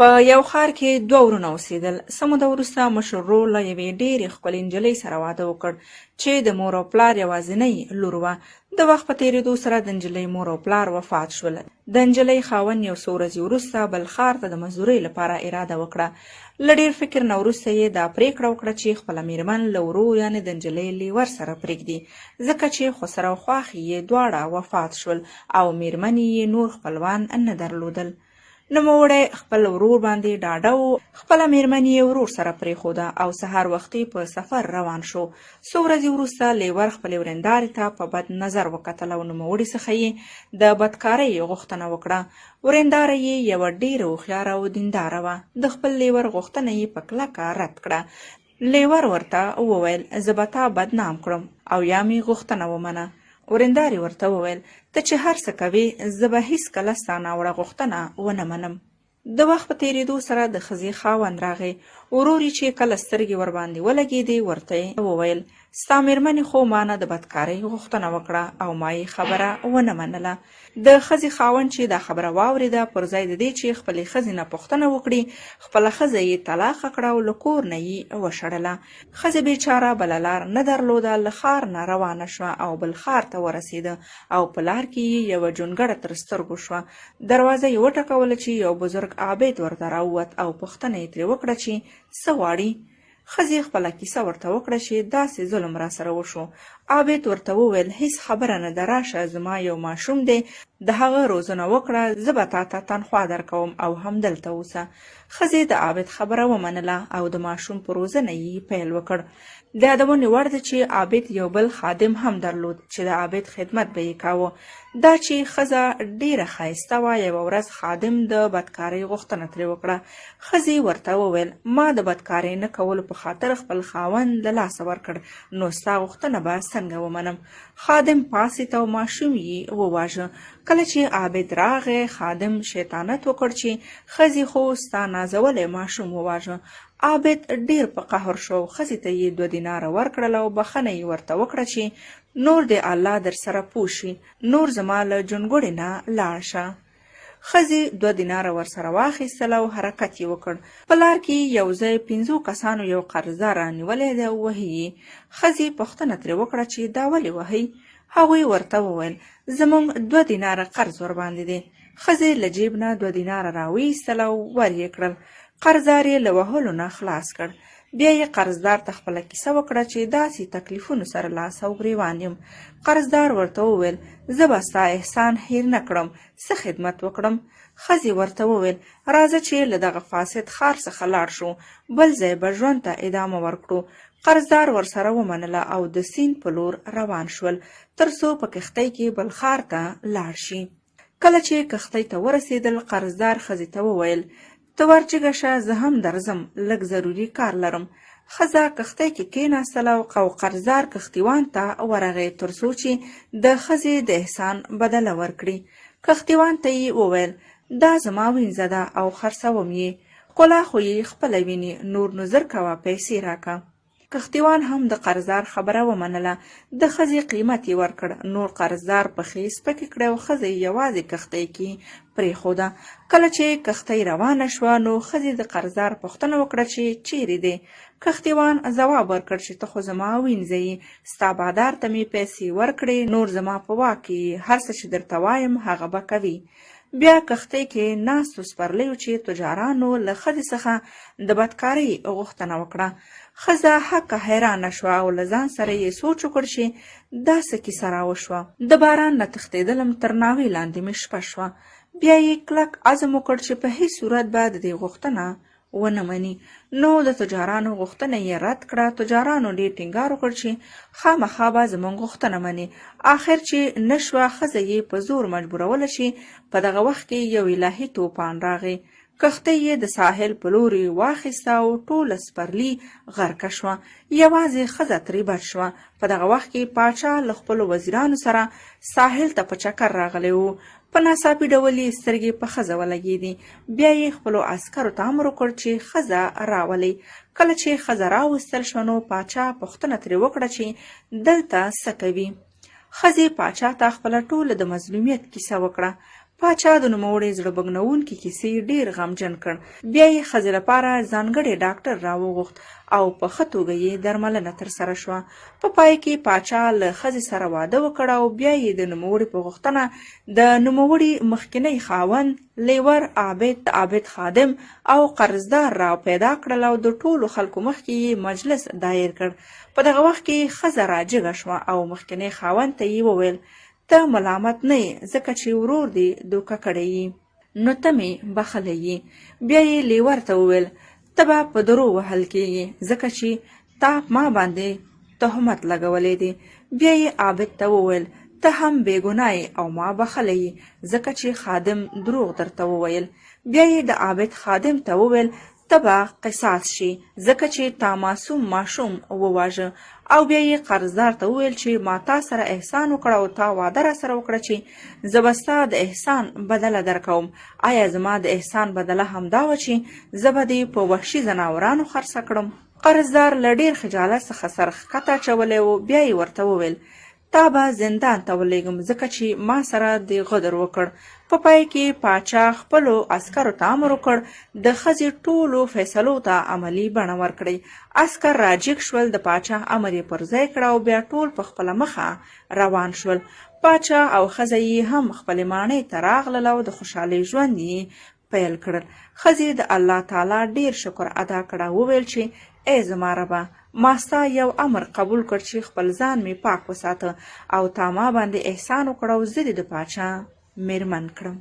په یو ښار کې دوه ورونه اوسېدل. څه موده وروسته مشر ورور له یوې ډېرې ښکلې نجلۍ سره واده وکړ چې د مور او پلار یوازینۍ لور وه. د وخت په تېرېدو سره د نجلۍ مور او پلار وفات شول. د نجلۍ خاوند یو څو ورځې وروسته بل ښار ته د مزدورۍ لپاره اراده وکړه. له ډېر فکر نه وروسته یې دا پرېکړه وکړه چې خپله میرمن له ورور یعنې د نجلۍ لیور سره پرېږدي، ځکه چې خسر او خواښي یې دواړه وفات شول او میرمنې یې نور خپلوان نه درلودل. نوموړی خپل ورور باندې ډاډه و. خپله میرمن یې ورور سره پرېښوده او سهار وختي په سفر روان شو. څو ورځې وروسته لیور خپلې ورېندارې ته په بد نظر وکتل او نوموړي څخه یې د بدکارۍ غوښتنه وکړه. ورېنداره یې یوه ډېره هوښیاره او دینداره وه. د خپل لیور غوښتنه یې په کلکه رد کړه. لیور ورته وویل زه به تا بدنام کړم او یا مې غوښتنه ومنه. ورېندارې ورته وویل ته چې هر څه کوې زه به هېڅکله ستا ناوړه غوښتنه ونه منم. د وخت په تېرېدو سره د ښځې خاوند راغی. ورور یې چې کله سترګې ورباندې ولګېدې ورته یې وویل ستا مېرمنې خو ما نه د بدکارۍ غوښتنه وکړه او ما یې خبره ونه منله. د ښځې خاوند چې دا خبره واورېده پر ځای د دې چې خپلې ښځې نه پوښتنه وکړي خپله ښځه یې طلاقه کړه او له کور نه یې وشړله. ښځې بیچاره بله لار نه درلوده، له ښار نه روانه شوه او بل ښار ته ورسېده او په لار کې یې یوه جونګړه تر سترګو شوه. دروازه یې وټکوله چې یو بزرګ عابد ورته راووت او پوښتنه یې ترې وکړه چې څه غواړي. ښځې خپله کیسه ورته وکړه چې داسې ظلم را سره وشو. عابد ورته وویل هیڅ خبره نه ده، راشه زما یو ماشوم دی، د هغه روزنه وکړه، زه به تا ته تنخوا درکوم او همدلته اوسه. ښځې د عابد خبره ومنله او د ماشوم په روزنه یې پیل وکړ. د یادونې وړ ده چې عابد یو بل خادم هم درلود چې د عابد خدمت به یې کاوه. دا چې ښځه ډېره ښایسته وه. یوه ورځ خادم د بدکارۍ غوښتنه ترې وکړه. ښځې ورته وویل ما د بدکارۍ نه کولو په خاطر خپل خاوند له لاسه ورکړ، نو ستا غوښتنه به څنګه ومنم. خادم پاڅېد او ماشوم یې وواژه. کله چې عابد راغی خادم شیطانت وکړ چې ښځې خو ستا نازولی ماشوم وواژه. عابد ډېر په قهر شو. ښځې ته یې 2 دیناره ورکړل او بخښنه یې ورته وکړه چې نور دې الله در سره پوه شي، نور زما له جونګړې نه لاړ شه. ښځې 2 دیناره ورسره واخیستل او حرکت یې وکړ. په لار کې یو ځای 5 کسانو یو قرضدار رانیولی دی او وهي یې. ښځې پوښتنه ترې وکړه چې دا ولې وهئ؟ هغوی ورته وویل زموږ 2 دیناره قرض ورباندې دی. ښځې له جیب نه 2 دیناره راویستل او ور یې کړل. قرضدار یې له وهلو نه خلاص کړ. بیا یې قرضدار ته خپله کیسه وکړه چې داسې تکلیفونو سره لاس او ګریوان یم. قرضدار ورته وویل زه به ستا احسان هیر نه کړم، څه خدمت وکړم؟ ښځې ورته وویل راځه چې له دغه فاسد ښار څخه لاړ شو، بل ځای به ژوند ته ادامه ورکړو. قرضدار ورسره ومنله او د سیند په لور روان شول تر څو په کښتۍ کې بل ښار ته لاړ شي. کله چې کښتۍ ته ورسېدل قرضدار ښځې ته وویل ته ورجګه شه، زه هم درځم، لږ ضروري کار لرم. ښځه کښتۍ کې کېناستله او قرضدار کښتیوان ته ورغی تر څو چې د ښځې د احسان بدله ورکړي. کښتیوان ته یې وویل دا زما وینځه ده او خرڅوم یې، ښکلا خو یې خپله ویني، نور نو زر کوه پیسې راکه. کښتیوان هم د قرضدار خبره ومنله. د ښځې قیمت یې ورکړ. نور قرضدار پښې سپکې کړې او ښځه یې یوازې کښتۍ کې پرېښوده. کله چې کښتۍ روانه شوه نو ښځې د قرضدار پوښتنه وکړه چې چیرې دی؟ کښتیوان ځواب ورکړ چې ته خو زما وینځه یې، ستا بادار ته مې پیسې ورکړې، نور زما په واک کې هر څه چې درته وایم هغه به کوي. بیا کښتۍ کې ناستو سپرلیو چې تجارانو له ښځې څخه د بدکارۍ غوښتنه وکړه. ښځه حقه حیرانه شوه او له ځان سره یې سوچ وکړ چې دا څه کیسه راوشوه. د باران نه تښتېدلم تر ناوې لاندې مې شپه شوه. بیا یې کلک عزم وکړ چې په هیڅ صورت به د دې غوښتنه ونه مني. نو د تجارانو غوښتنه یې رد کړه. تجارانو ډېر ټینګار وکړ چې خامخا به زموږ غوښتنه مني. آخر چې نشوه ښځه یې په زور مجبوروله چې په دغه وخت کې یو الهي طوفان راغی. کښتۍ یې د ساحل په لوري واخیسته او ټوله سپرلي غرقه شوه. یوازې ښځه ترې بچ شوه. په دغه وخت کې پاچا له خپلو وزیرانو سره ساحل ته په چکر راغلی و. په ناڅاپي ډول یې سترګې په ښځه ولګېدې. بیا یې خپلو عسکرو ته امر وکړ چې ښځه راولئ. کله چې ښځه راوستل شوه نو پاچا پوښتنه ترې وکړه چې دلته څه کوي؟ ښځې پاچا ته خپله ټوله د مظلومیت کیسه وکړه. پاچا د نوموړې زړه بګنونکې کیسې ډېر غمجن کړ. بیا یې ښځې لپاره ځانګړی ډاکټر راوغوښت او په ښه توګه یې درملنه ترسره شوه. په پای کې پاچا له ښځې سره واده وکړ او بیا یې د نوموړې په غوښتنه د نوموړي مخکینی خاوند لیور عابد خادم او قرضدار را پیدا کړل او د ټولو خلکو مخکې یې مجلس دایر کړ. په دغه وخت کې ښځه راجګه شوه او مخکینی خاوند ته یې وویل: ته ملامت نه یې، ځکه چې ورور دې دوکه کړی یې، نو ته مې بخښلی یې. بیا یې لیور ته وویل: ته به په درو وهل کېږې، ځکه چې تا ما باندې تهمت لګولی دی. بیا یې عابد ته وویل: ته هم بې ګناه یې او ما بخښلی یې، ځکه چې خادم دروغ درته وویل. بیا یې د عابد خادم ته وویل: ته به قصاص شي، ځکه چې تا معصوم ماشوم وواژه. او بیا یې قرضدار ته وویل چې ما تا سره احسان وکړ او تا واده را سره وکړه چې زه به ستا د احسان بدله درکوم. آیا زما د احسان بدله همدا وه چې زه به دې په وحشي ځناورانو خرڅه کړم؟ قرضدار له ډېر خجالت څخه سر ښکته اچولی و. بیا یې ورته وویل: تا به زندان ته ولېږم، ځکه چې ما سره دې غدر وکړ. په پای کې پاچا خپلو عسکرو ته امر وکړ د ښځې ټولو فیصلو ته عملي بڼه ورکړي. عسکر راجګ شول، د پاچا امر یې پر ځای کړ او بیا ټول په خپله مخه روان شول. پاچا او ښځه یې هم خپلې ماڼۍ ته راغلل او د خوشحالۍ ژوند یې پیل کړل. ښځې د الله تعالی ډېر شکر ادا کړه، وویل چې ای زما ربه، ما ستا یو امر قبول کړ چې خپل ځان مې پاک وساته او تا ما باندې احسان وکړ او زه دې د پاچا میرمن کړم.